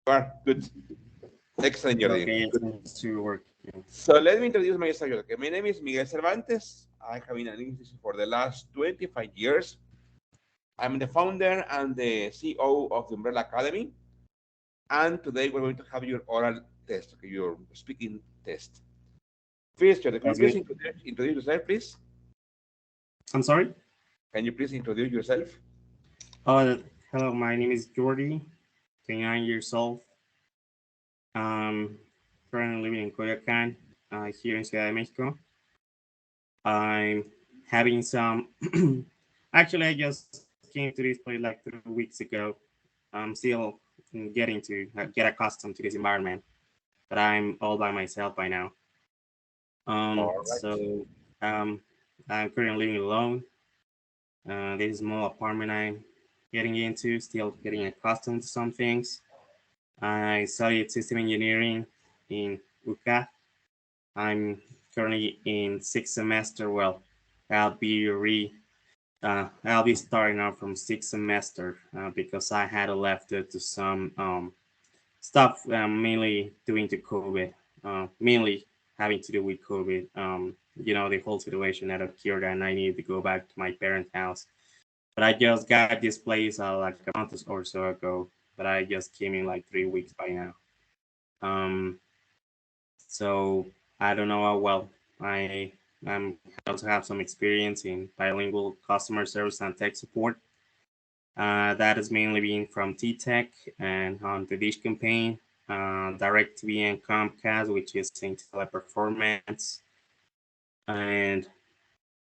You are good. Excellent, Jordi. Okay, it Good. seems to work. So let me introduce myself. Okay, my name is Miguel Cervantes. I have been an English teacher for the last 25 years. I'm the founder and the CEO of the Umbrella Academy. And today we're going to have your oral test, okay, your speaking test. First, Jordi, can you That's please good. introduce yourself, please? I'm sorry. Can you please introduce yourself? Oh, hello. My name is Jordi, 29 years old. Um, Currently living in Coyoacán, here in Ciudad de Mexico. I'm having some. Actually, I just came to this place like 3 weeks ago. I'm still getting to get accustomed to this environment, but I'm all by myself by now. All right. So um, I'm currently living alone. This small apartment I'm getting into, still getting accustomed to some things. I studied system engineering in UCA. I'm currently in sixth semester. Well, I'll be I'll be starting out from sixth semester because I had left it to some stuff mainly doing to COVID, mainly having to do with COVID. The whole situation that occurred, and I needed to go back to my parents' house. But I just got this place like a month or so ago. But I just came in like 3 weeks by now. Um, so I don't know how well I also have some experience in bilingual customer service and tech support. That has mainly been from T-Tech and on the Dish campaign, DirecTV and Comcast, which is in teleperformance. And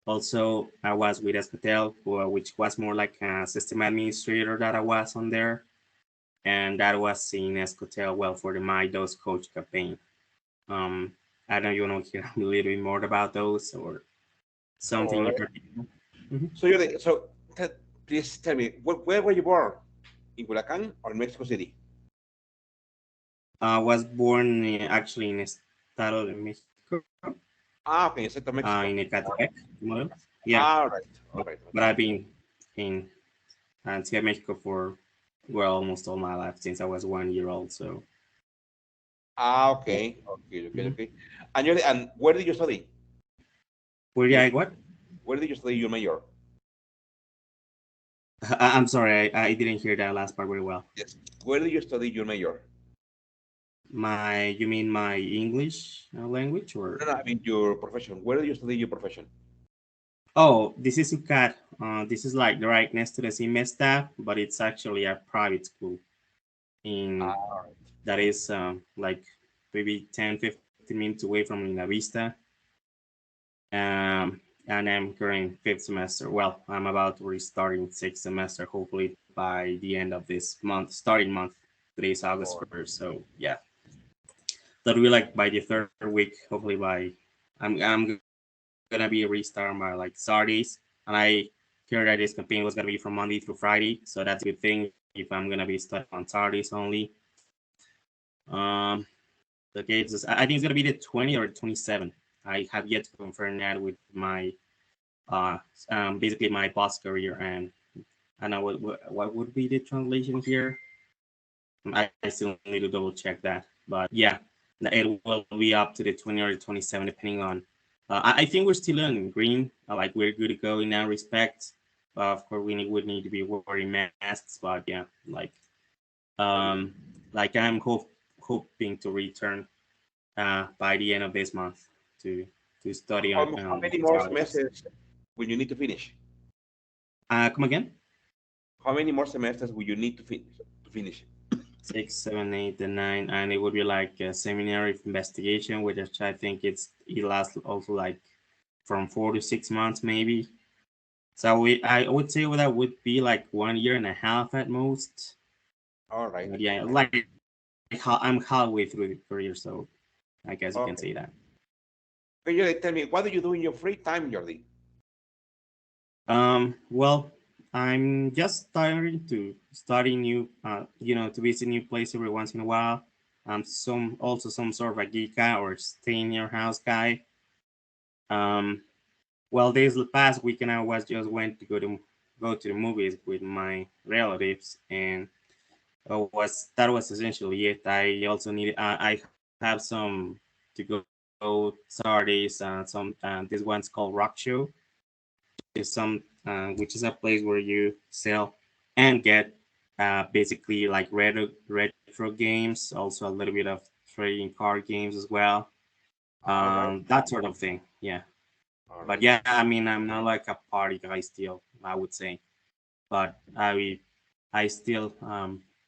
also, I was with Escotel, which was more like a system administrator that I was on there. And that was in Escotel, well, for the My Dose Coach campaign. Um, I don't know you want to hear a little bit more about those or All something in right. particular. Mhm. So please tell me, where were you born? In Culacan or in Mexico City? I was born actually in Estado de Mexico, Ah, okay, in Central in Mexico. Ecatepec, model. Yeah, All right, all right, but okay. I've been in Ciudad de Mexico for, well, almost all my life since I was 1 year old. So, Ah, yeah. okay, okay, okay, Mhm. okay. And where did you study? Where did Your I what? where did you study your major? I'm sorry, I didn't hear that last part very well. Yes. Where did you study your major? You mean my English language or? No, no, I mean your profession. Where did you study your profession? Oh, this is UCAT. This is like right next to the CME but it's actually a private school in Ah, that is like maybe 10, 15 minutes away from Lina Vista. And I'm currently fifth semester. Well, I'm about to restart in sixth semester, hopefully by the end of this month, starting month. Today is August or 1st. So, yeah, that'll be like by the third week, hopefully I'm gonna be restarting by like Saturdays. And I heard that this campaign was gonna be from Monday through Friday, so that's a good thing if I'm gonna be studying on Saturdays only. Um, the dates I think it's gonna be the 20 or 27. I have yet to confirm that with my basically my boss career, and I know what would be the translation here. I still need to double check that, but yeah, it will be up to the 20 or 27 depending on. I think we're still in green, like we're good to go in that respect. Of course, would need to be wearing masks, but yeah, um, I'm hoping to return by the end of this month to study on how many more Saturdays. semesters will you need to finish? Come again? How many more semesters will you need to finish? Six, seven, eight, and nine, and it would be like a seminary of investigation, which I think it lasts also like from 4 to 6 months maybe. So I would say that would be like 1 year and a half at most. All right. But yeah, Okay. I'm halfway through the career, so I guess you can say that. Okay. Okay, Jordi, tell me, what do you do in your free time, Jordi? Well, I'm just starting to study new, to visit new place every once in a while. I'm some sort of a geek guy or stay in your house guy. Um, well, this past weekend I was just went to go to the movies with my relatives, and was that was essentially it. I also needed I have some to go Saturdays some this one's called Rock Show, is some which is a place where you sell and get basically like retro games, also a little bit of trading card games as well, All right. that sort of thing. Yeah, All but right. yeah, I mean, I'm not like a party guy still, I would say, but I still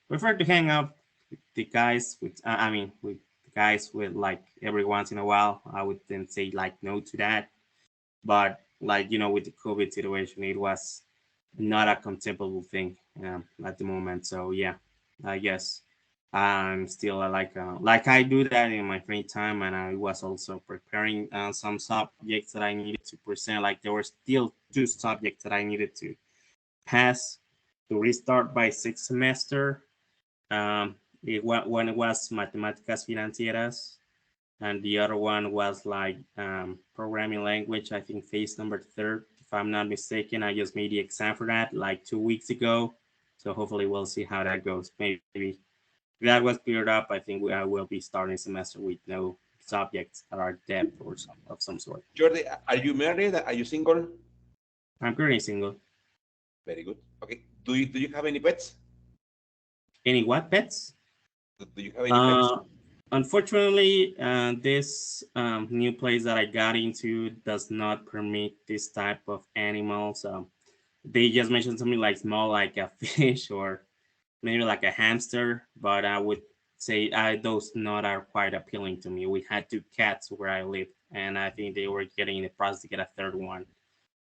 prefer to hang out with the guys with I mean with the guys with like every once in a while. I would then say like no to that, but like with the COVID situation, it was not a contemplable thing at the moment. So yeah, I guess I'm still like I do that in my free time, and I was also preparing some subjects that I needed to present. Like there were still two subjects that I needed to pass to restart by sixth semester. One was matemáticas financieras, and the other one was like programming language. I think phase number third, if I'm not mistaken. I just made the exam for that like 2 weeks ago, so hopefully we'll see how that goes. Maybe if that was cleared up, I think I will be starting semester with no subjects that are depth or of some sort. Jordi, are you married? Are you single? I'm currently single. Very good. Okay. Do you have any pets? Any what pets? Do you have any pets? Uh, Unfortunately, this new place that I got into does not permit this type of animals. They just mentioned something like small, like a fish or maybe like a hamster, but I would say those not are quite appealing to me. We had two cats where I live, and I think they were getting in the process to get a third one.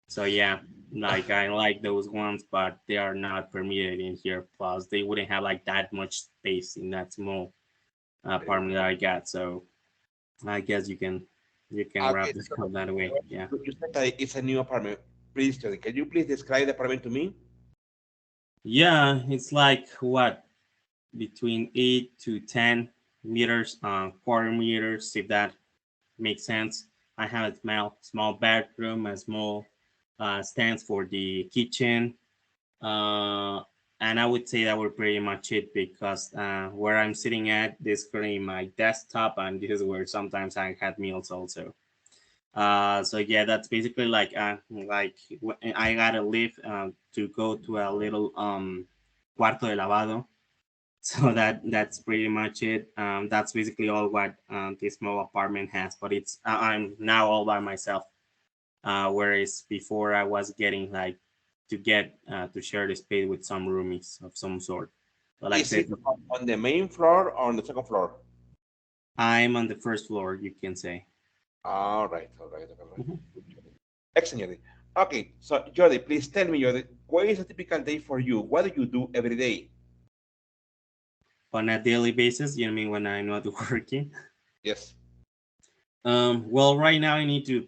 So yeah, like I like those ones, but they are not permitted in here. Plus, they wouldn't have like that much space in that small Very good. apartment that I got. So I guess you can Okay. wrap this So up that way. Yeah. you said that it's a new apartment. Please, Jordi, can you please describe the apartment to me? Yeah, it's like what between 8 to 10 meters, quarter meters, if that makes sense. I have a small bedroom, a small stands for the kitchen, uh, and I would say that were pretty much it because where I'm sitting at this currently my desktop, and this is where sometimes I had meals also. So yeah, that's basically I gotta leave to go to a little cuarto de lavado. So that's pretty much it. That's basically all what this small apartment has. But I'm now all by myself. Whereas before I was getting like to share the space with some roomies of some sort. But like I Is it said, on the main floor or on the second floor? I'm on the first floor, you can say. All right. All right. All right. Mhm. Excellent, Jordi. Okay. So, Jordi, please tell me, Jordi, what is a typical day for you? What do you do every day? On a daily basis, you know what I mean, when I'm not working. Yes. Well, right now I need to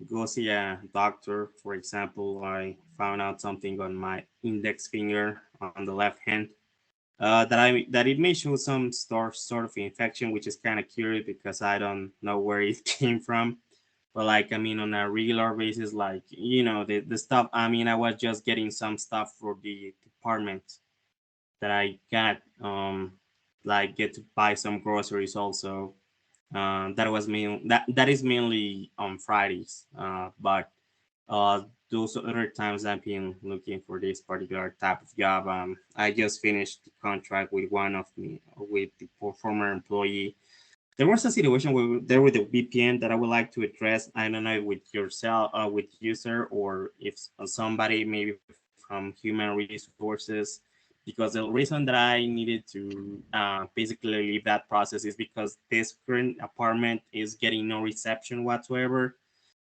go see a doctor. For example, I found out something on my index finger on the left hand. That it may show some sort of infection, which is kind of curious because I don't know where it came from. But like, I mean, on a regular basis, like the stuff. I mean, I was just getting some stuff for the department that I got. Like get to buy some groceries also. That is mainly on Fridays. But those other times I've been looking for this particular type of job. I just finished the contract with one of me with the former employee. There was a situation where there with the VPN that I would like to address. I don't know with yourself, with user, or if somebody maybe from human resources, because the reason that I needed to basically leave that process is because this current apartment is getting no reception whatsoever.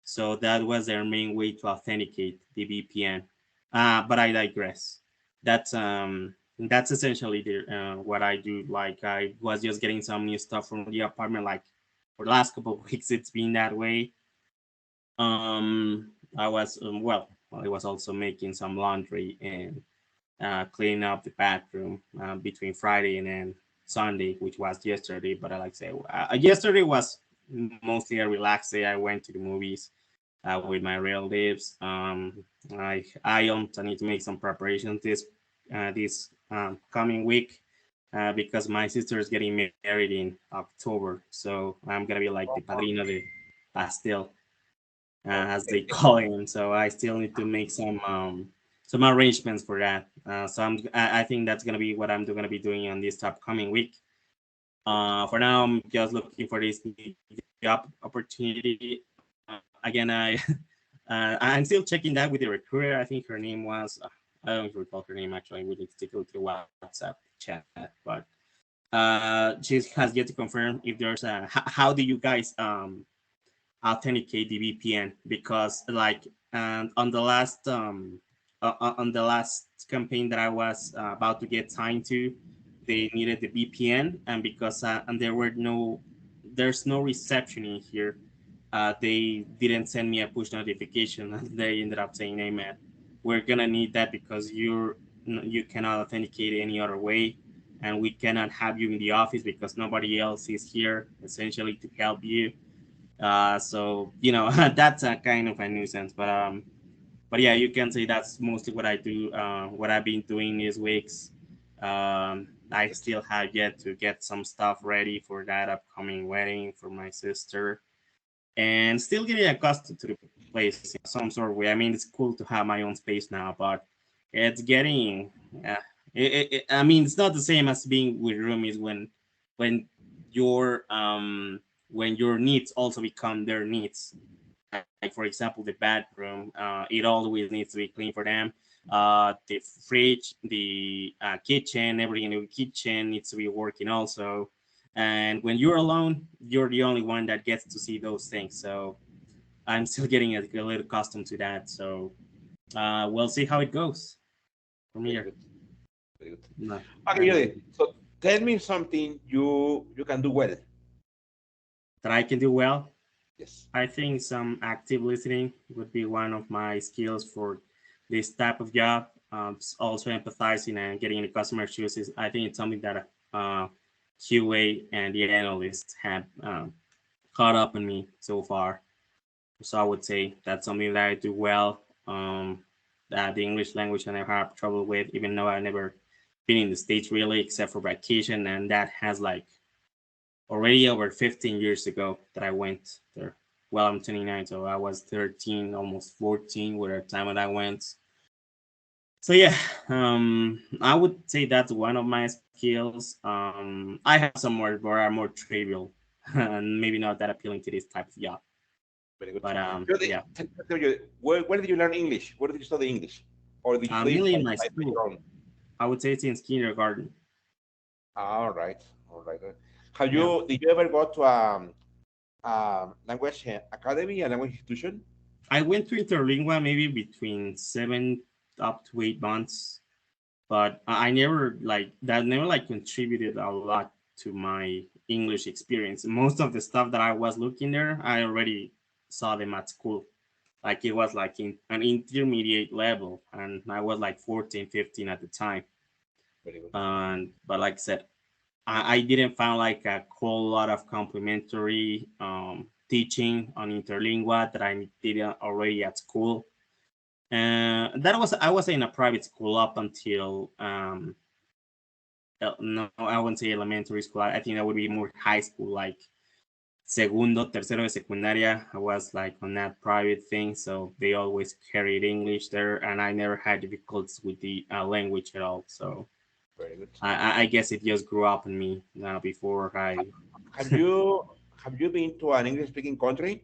So that was their main way to authenticate the VPN. But I digress. That's essentially what I do. Like I was just getting some new stuff from the apartment. Like for the last couple of weeks, it's been that way. I was I was also making some laundry and cleaning up the bathroom between Friday and then Sunday, which was yesterday. But I like to say yesterday was mostly a relaxed day. I went to the movies with my relatives. I need to make some preparations this coming week. because my sister is getting married in October. So I'm gonna be like the padrino de pastel, as they Okay. call him. So I still need to make some arrangements for that. So I think that's gonna be what I'm gonna be doing on this upcoming week. For now, I'm just looking for this new job opportunity. Again, I'm still checking that with the recruiter. I think her name was I don't recall her name actually. We need to take a look at the WhatsApp chat, but she has yet to confirm if there's a how do you guys authenticate the VPN, because like on the last campaign that I was about to get signed to, they needed the VPN, and because and there's no reception in here, they didn't send me a push notification, and they ended up saying, "Hey man, we're gonna need that because you cannot authenticate any other way, and we cannot have you in the office because nobody else is here essentially to help you." So that's a kind of a nuisance, but yeah, you can say that's mostly what I do. What I've been doing these weeks. I Yes. still have yet to get some stuff ready for that upcoming wedding for my sister, and still getting accustomed to the place in some sort of way. I mean, it's cool to have my own space now, but it's getting. Uh, I mean, it's not the same as being with roomies when your when your needs also become their needs. Like for example, the bedroom, it always needs to be clean for them. The fridge, the kitchen, everything in the kitchen needs to be working also. And when you're alone, you're the only one that gets to see those things. So I'm still getting a little accustomed to that. So we'll see how it goes from Very here. good. Very good. No, Okay, I'm Jordi. So tell me something you can do well. that I can do well. Yes. I think some active listening would be one of my skills for this type of job. Also, empathizing and getting in the customer shoes is, I think, it's something that QA and the analysts have caught up on me so far. So I would say that's something that I do well. That the English language I never have trouble with, even though I never been in the States really, except for vacation, and that has like already over 15 years ago that I went there. Well, I'm 29, so I was 13, almost 14 with the time that I went. So yeah, I would say that's one of my skills. I have some more that are more trivial and maybe not that appealing to this type of job. Very good. But Jordi, yeah, tell me, where did you learn English? Where did you study English? Or did you study it mainly in my by school. your own? I would say since kindergarten. All right. All right. Have Yeah, you did you ever go to language academy, a language institution? I went to Interlingua maybe between 7 up to 8 months, but I never like that. Never like contributed a lot to my English experience. Most of the stuff that I was looking there, I already saw them at school. Like it was like in an intermediate level, and I was like 14, 15 at the time. Very good. And but like I said, I didn't find like a whole lot of complementary teaching on Interlingua that I did already at school. That was I was in a private school up until no, I wouldn't say elementary school. I think that would be more high school, like segundo, tercero de secundaria. I was like on that private thing, so they always carried English there, and I never had difficulties with the language at all. So Very good. I guess it just grew up in me before I. Have you have you been to an English speaking country?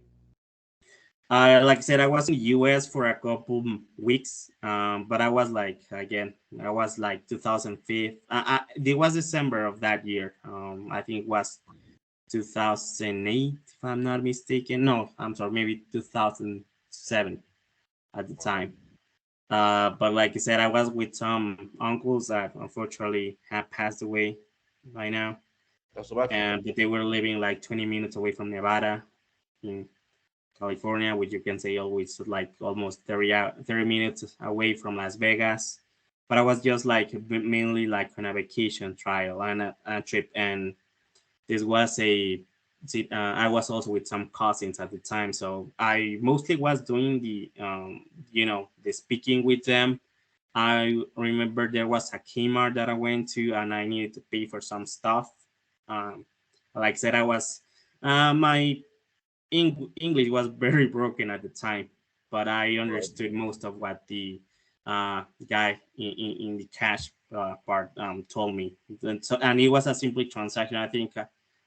Like I said, I was in the US for a couple weeks, but I was like, again, I was like 2005. It was December of that year. I think it was 2008, if I'm not mistaken. No, I'm sorry, maybe 2007 at the time. But like I said, I was with some uncles that unfortunately have passed away by now, That's so bad. and but they were living like 20 minutes away from Nevada in California, which you can say always like almost 30 minutes away from Las Vegas. But I was just like mainly like on a vacation trial and a trip, and this was I was also with some cousins at the time, so I mostly was doing the the speaking with them. I remember there was a Kmart that I went to, and I needed to pay for some stuff. Um, like I said, I was my English was very broken at the time, but I Right. understood most of what the guy in the cash part told me. And it was a simple transaction. I think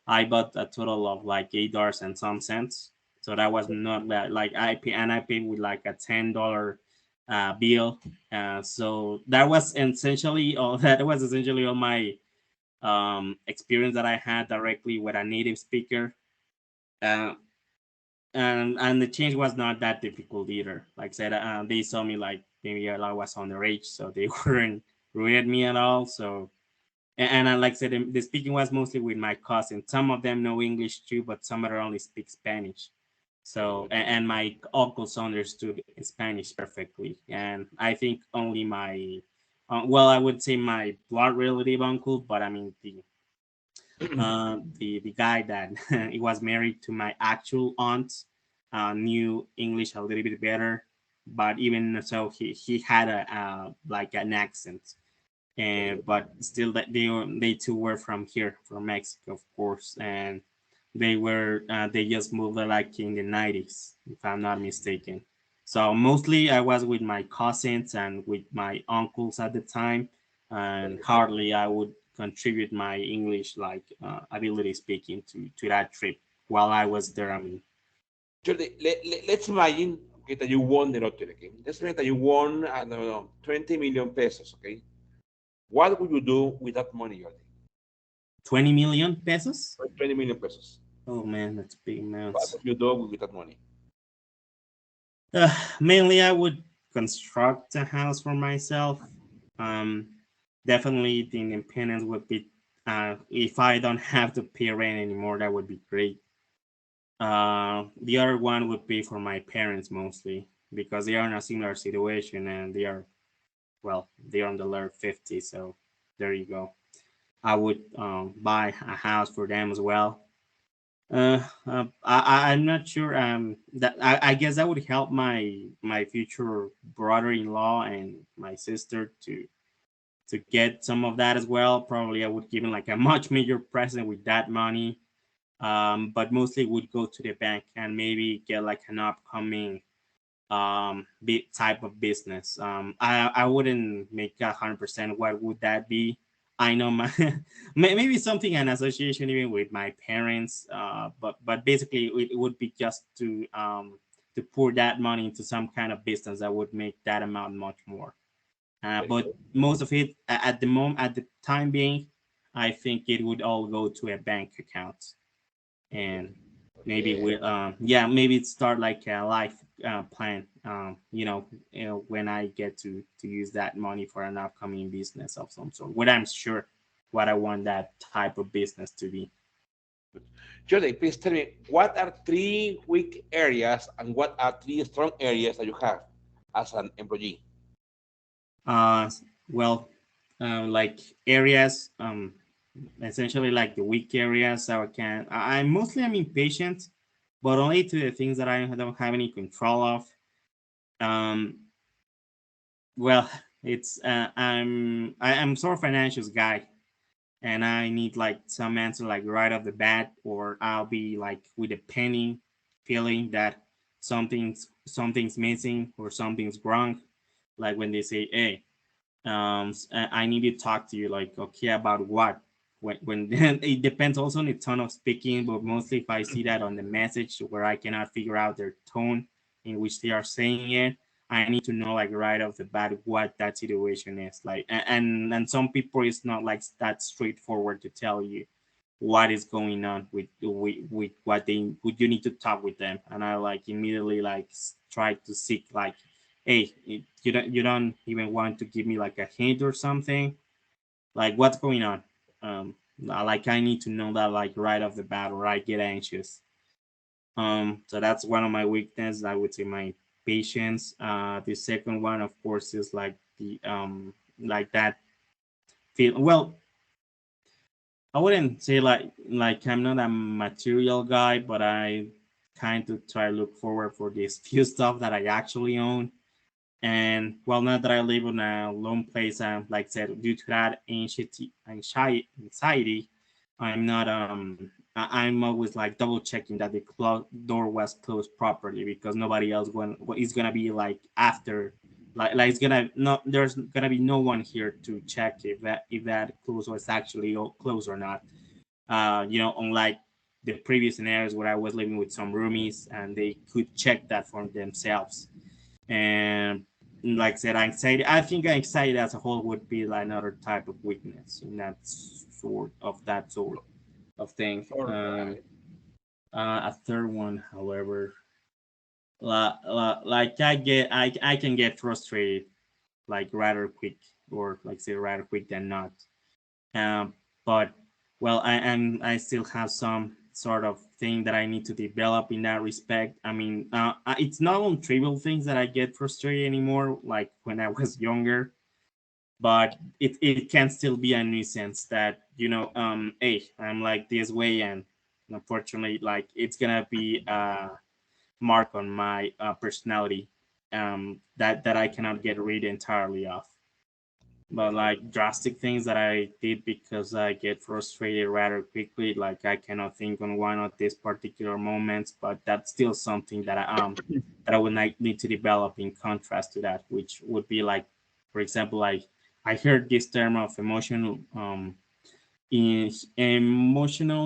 I bought a total of like $8 and some cents. So that was not that like I paid with like a $10 bill. So that was essentially all. That was essentially all my experience that I had directly with a native speaker. Uh, and the change was not that difficult either. Like I said, they saw me like maybe I was underage, so they weren't rude me at all. So like I said, the speaking was mostly with my cousin. Some of them know English too, but some of them only speak Spanish. So and my uncles understood Spanish perfectly, and I think only my well, I would say my blood relative uncle, but I mean the guy that he was married to my actual aunt knew English a little bit better, but even so, he had a like an accent, and but still that they too were from here, from Mexico, of course, and they just moved like in the 90s, if I'm not mistaken. So mostly I was with my cousins and with my uncles at the time, and hardly I would contribute my English like ability speaking to that trip while I was there. I mean, Jordi, let's imagine, okay, that you won the lottery. Okay, let's imagine that you won, I don't know, 20 million pesos. Okay, what would you do with that money, Jordi? 20 million pesos. 20 million pesos. Oh man, that's big What amounts. would you do with that money? Mainly, I would construct a house for myself. Um, Definitely, the independence would be. If I don't have to pay rent anymore, that would be great. The other one would be for my parents mostly because they are in a similar situation and they are well, they are on the lower 50. So there you go. I would buy a house for them as well. I'm not sure. That I guess that would help my future brother-in-law and my sister to get some of that as well. Probably I would give him like a much major present with that money. But mostly would go to the bank and maybe get like an upcoming type of business. I wouldn't make 100%. What would that be? I know my maybe something an association even with my parents. But basically it would be just to pour that money into some kind of business that would make that amount much more. Very But good. most of it at the moment, at the time being, I think it would all go to a bank account, Okay. and maybe Okay. we yeah, maybe start like a life plan. When I get to use that money for an upcoming business of some sort. What I'm sure what I want that type of business to be. Jordi, please tell me what are three weak areas and what are three strong areas that you have as an employee? Uh, well, like areas, essentially like the weak areas. So I can. I mostly I'm impatient, but only to the things that I don't have any control of. Um, well, it's I'm sort of financial guy, and I need like some answer like right off the bat, or I'll be like with a penny feeling that something's missing or something's wrong. Like when they say, "Hey, I need to talk to you," like, okay, about what? When it depends also on the tone of speaking, but mostly if I see that on the message where I cannot figure out their tone in which they are saying it, I need to know like right off the bat what that situation is like. And some people it's not like that straightforward to tell you what is going on with what they would you need to talk with them, and I like immediately like try to seek like, hey, you don't even want to give me like a hint or something, like what's going on. Like I need to know that like right off the bat or I get anxious. So that's one of my weaknesses. I would say my patience. The second one of course is like the like that feel well, I wouldn't say like I'm not a material guy, but I kind of try to look forward for this few stuff that I actually own. And well, now that I live in a lone place, like I said, due to that anxiety, I'm not I'm always like double checking that the door was closed properly because nobody else is gonna be like after, like it's gonna not there's gonna be no one here to check if that close was actually closed or not. Unlike the previous scenarios where I was living with some roomies and they could check that for themselves. And like I said, anxiety. I think anxiety as a whole would be like another type of weakness in that sort of thing. All right. A third one, however, like I can get frustrated like rather quick, or like say rather quick than not. Um, but well, I still have some sort of thing that I need to develop in that respect. I mean, it's not on trivial things that I get frustrated anymore, like when I was younger. But it can still be a nuisance that hey, I'm like this way, and unfortunately, like it's gonna be a mark on my personality that I cannot get rid entirely of. But like drastic things that I did because I get frustrated rather quickly, like I cannot think on one of these particular moments, but that's still something that I would need to develop in contrast to that, which would be like, for example, like I heard this term of emotional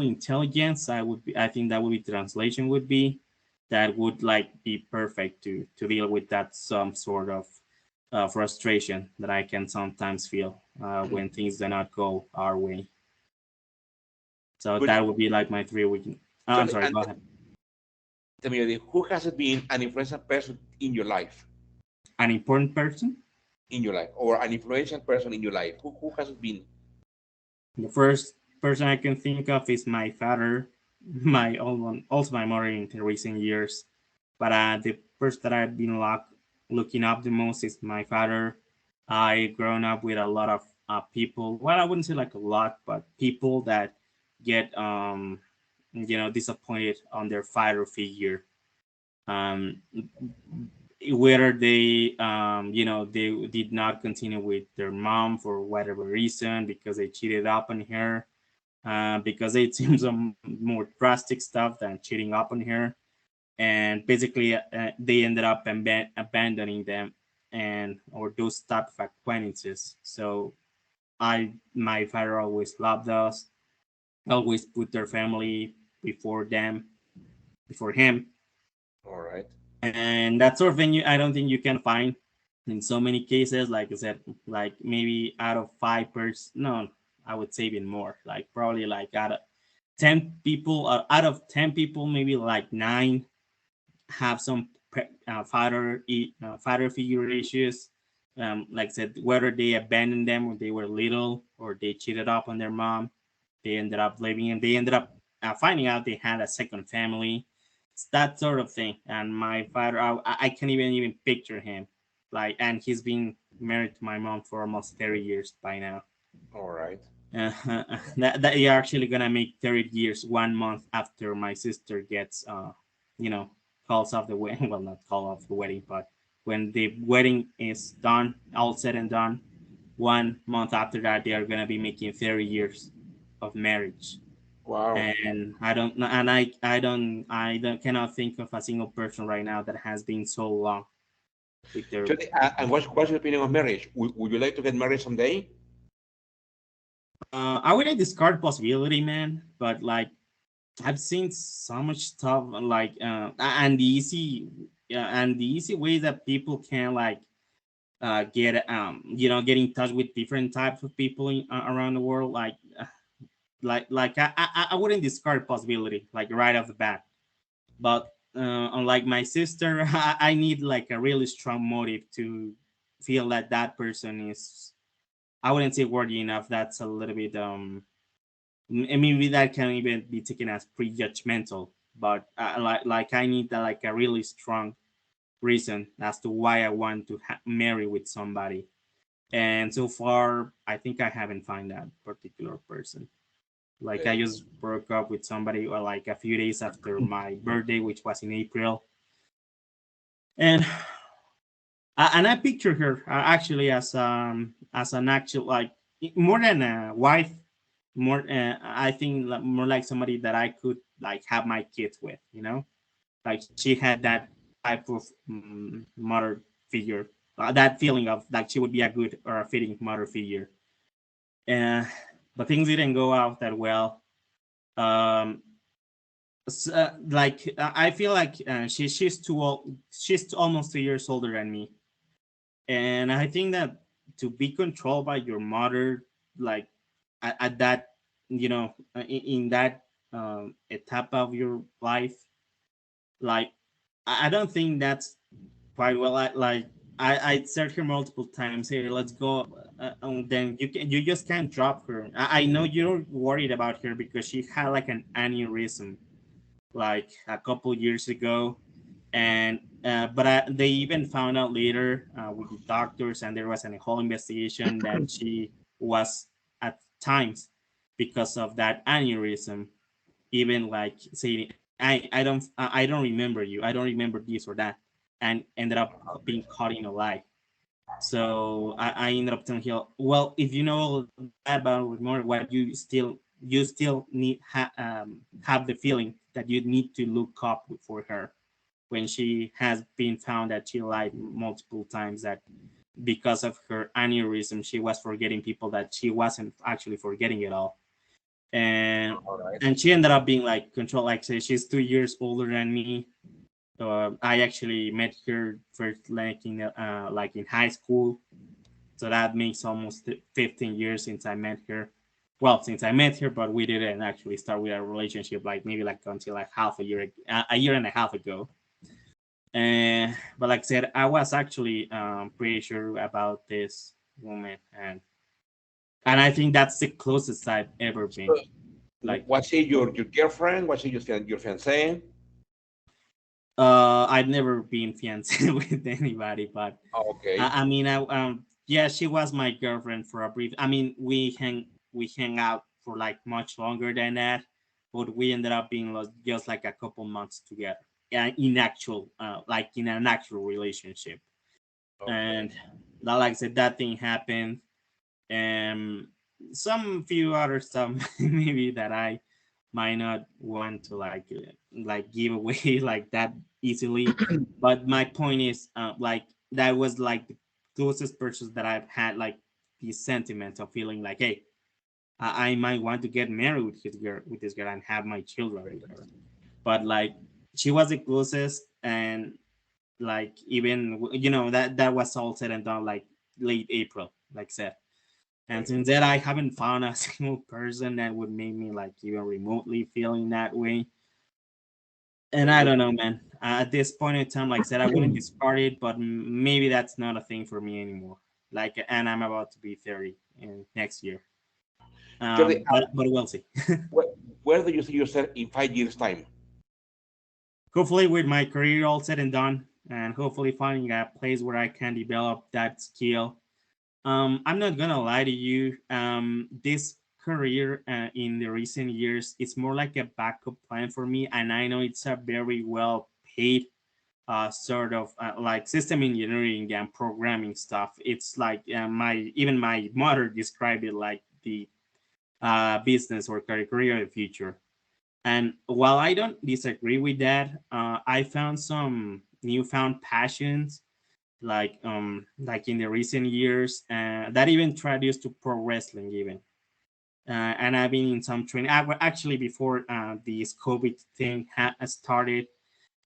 intelligence. I think that would be translation would be that would like be perfect to deal with that some sort of frustration that I can sometimes feel when things do not go our way. So But that would be like my three weekend. I'm Jordi, sorry, and go ahead. tell me, Jordi, who has been an influential person in your life? An important person. In your life, or an influential person in your life? Who has it been? The first person I can think of is my father, my old one, also my mother in the recent years. But the person that I've been looking up the most is my father. I grown up with a lot of people. Well, I wouldn't say like a lot, but people that get disappointed on their father figure. Um, Whether they did not continue with their mom for whatever reason because they cheated up on her, because they seem some more drastic stuff than cheating up on her, and basically they ended up abandoning them and or those type of acquaintances. So my father always loved us, always put their family before them, before him, All right. and that sort of thing I don't think you can find in so many cases. Like I said, like maybe out of 5 person, no, I would say even more, like probably like out of 10 people, out of 10 people, maybe like 9 have some father figure issues. Like I said, whether they abandoned them when they were little or they cheated up on their mom, they ended up living and they ended up finding out they had a second family. It's that sort of thing. And my father, I can't even picture him. Like, and he's been married to my mom for almost 30 years by now. All right. That you're actually gonna make 30 years 1 month after my sister gets you know calls off the wedding. Well, not call off the wedding, but when the wedding is done, all said and done, 1 month after that they are gonna be making 30 years of marriage. Wow. And I don't cannot think of a single person right now that has been so long with their Jordi, and what's your opinion on marriage? Would you like to get married someday? I wouldn't discard possibility, man, but like I've seen so much stuff like and the easy way that people can like get in touch with different types of people around the world, I wouldn't discard possibility like right off the bat. But unlike my sister, I need like a really strong motive to feel that that person is, I wouldn't say worthy enough. That's a little bit maybe that can even be taken as prejudgmental, but like I need like a really strong reason as to why I want to marry with somebody. And so far, I think I haven't found that particular person. Like I Okay. just broke up with somebody like a few days after my birthday, which was in April, and And I picture her actually as an actual like more than a wife, more I think more like somebody that I could like have my kids with, you know, like she had that type of mother figure, that feeling of like she would be a good or a fitting mother figure. Uh, but things didn't go out that well. Um, I feel like she's too old. She's almost 2 years older than me, and I think that to be controlled by your mother, like at that, you know, in that etapa of your life, like I don't think that's quite well. I said her multiple times. Here, let's go. Then you just can't drop her. I know you're worried about her because she had like an aneurysm like a couple years ago, and but they even found out later with the doctors, and there was a whole investigation that she was at times because of that aneurysm, even like saying, I don't remember you, I don't remember this or that, and ended up being caught in a lie. So I ended up telling him, well, if you know that about more, what you still need have the feeling that you need to look up for her when she has been found that she lied multiple times, that because of her aneurysm she was forgetting people that she wasn't actually forgetting at all. and All right. and she ended up being like control, like say she's 2 years older than me. I actually met her first like in high school, so that makes almost 15 years since I met her. Well, since I met her, but we didn't actually start with a relationship like maybe like until like a year and a half ago. But like I said, I was actually pretty sure about this woman, and I think that's the closest I've ever been. So, Like, was she your girlfriend? Was she your fiance? I've never been fiancé with anybody, but Oh, okay. I mean, yeah, she was my girlfriend for a brief. I mean, we hang out for like much longer than that, but we ended up being just like a couple months together. Yeah, in actual, like in an actual relationship. Okay. And like I said, that thing happened, and some few other stuff maybe that I might not want to like give away like that easily. But my point is, like that was like the closest person that I've had like the sentiment of feeling like, hey, I might want to get married with this girl and have my children with her. But like she was the closest, and like even you know that was all said and done like late April, like I said. And Okay. since then, I haven't found a single person that would make me like even remotely feeling that way. And I Okay. don't know, man. At this point in time, like I said, I wouldn't discard it, but maybe that's not a thing for me anymore. Like, and I'm about to be 30 in next year. Jordi, But we'll see. where, where do you see yourself in 5 years' time? Hopefully, with my career all said and done, and hopefully finding a place where I can develop that skill. I'm not gonna lie to you. This career in the recent years, it's more like a backup plan for me, and I know it's a very well paid sort of like system engineering and programming stuff. It's like my even my mother described it like the business or career of the future. And while I don't disagree with that, I found some newfound passions like in the recent years that even introduced to pro wrestling even. And I've been in some training. Actually, before this COVID thing started,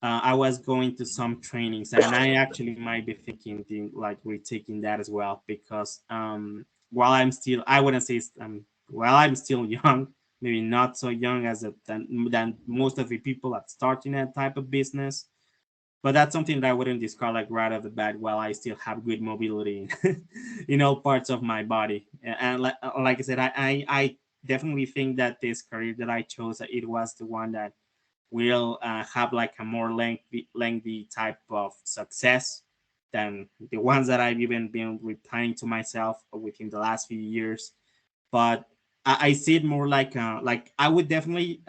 I was going to some trainings, and I actually might be thinking like retaking that as well because while I wouldn't say while I'm still young, maybe not so young as than most of the people that starting that type of business, but that's something that I wouldn't discard like right off the bat while I still have good mobility in all parts of my body. And like I said, I definitely think that this career that I chose, it was the one that will have like a more lengthy type of success than the ones that I've even been replying to myself within the last few years. But I see it more like I would definitely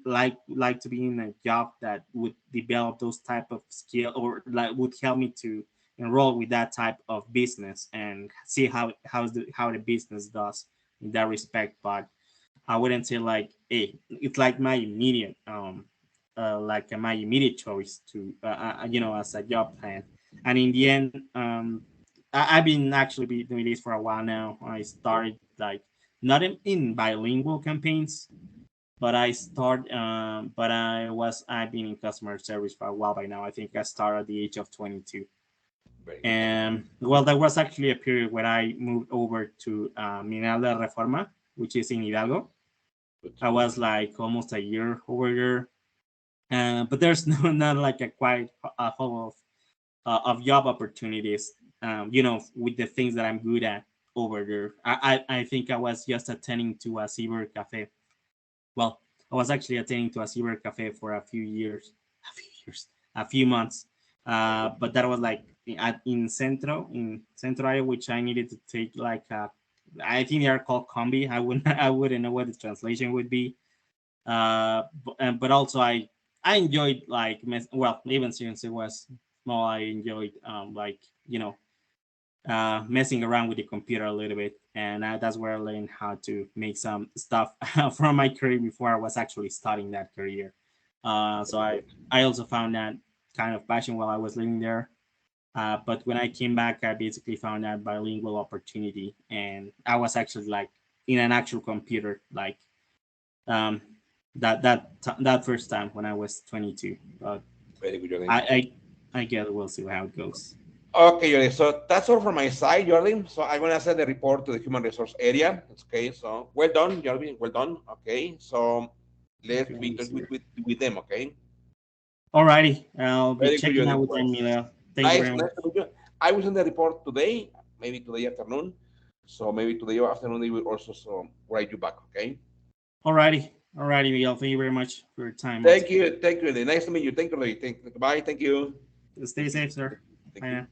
like to be in a job that would develop those type of skill or like would help me to enroll with that type of business and see how the business does in that respect. But I wouldn't say like, hey, it's like my immediate my immediate choice to as a job plan. And in the end, I've been actually be doing this for a while now. I started like not in bilingual campaigns, but I've been in customer service for a while by now. I think I started at the age of 22. Very good. And well, there was actually a period where I moved over to Mineral de Reforma, which is in Hidalgo. Good to I know. was like almost a year over there, but there's no not like a quite a whole of job opportunities. With the things that I'm good at over there. I think I was just attending to a cyber cafe. Well, I was actually attending to a cyber cafe for a few months. But that was like in Centro area, which I needed to take like I think they are called combi. I wouldn't know what the translation would be. But also I enjoyed like well, even since it was small, I enjoyed messing around with the computer a little bit, and that's where I learned how to make some stuff from my career before I was actually starting that career. So Very good. I also found that kind of passion while I was living there. But when I came back, I basically found that bilingual opportunity, and I was actually like in an actual computer, like um, that first time when I was 22. But Very good, Jordi. I I guess we'll see how it goes. Okay, Jordi. So that's all from my side, Jordi. So I'm gonna send the report to the human resource area. Okay. So well done, Jordi. Well done. Okay. So let's Okay, be let in me touch see. with them. Okay. Alrighty, I'll be Very good, checking Jordi. out with Well, them, Mila. Thank you nice, very nice much. to meet you. I will send the report today, maybe today afternoon. So maybe today afternoon they will also write you back. Okay. Alrighty, Miguel. Thank you very much for your time also. Thank you, Jordi. Nice to meet you. Thank you, Jordi. Bye. Thank you. Stay safe, sir. Thank Bye you. now.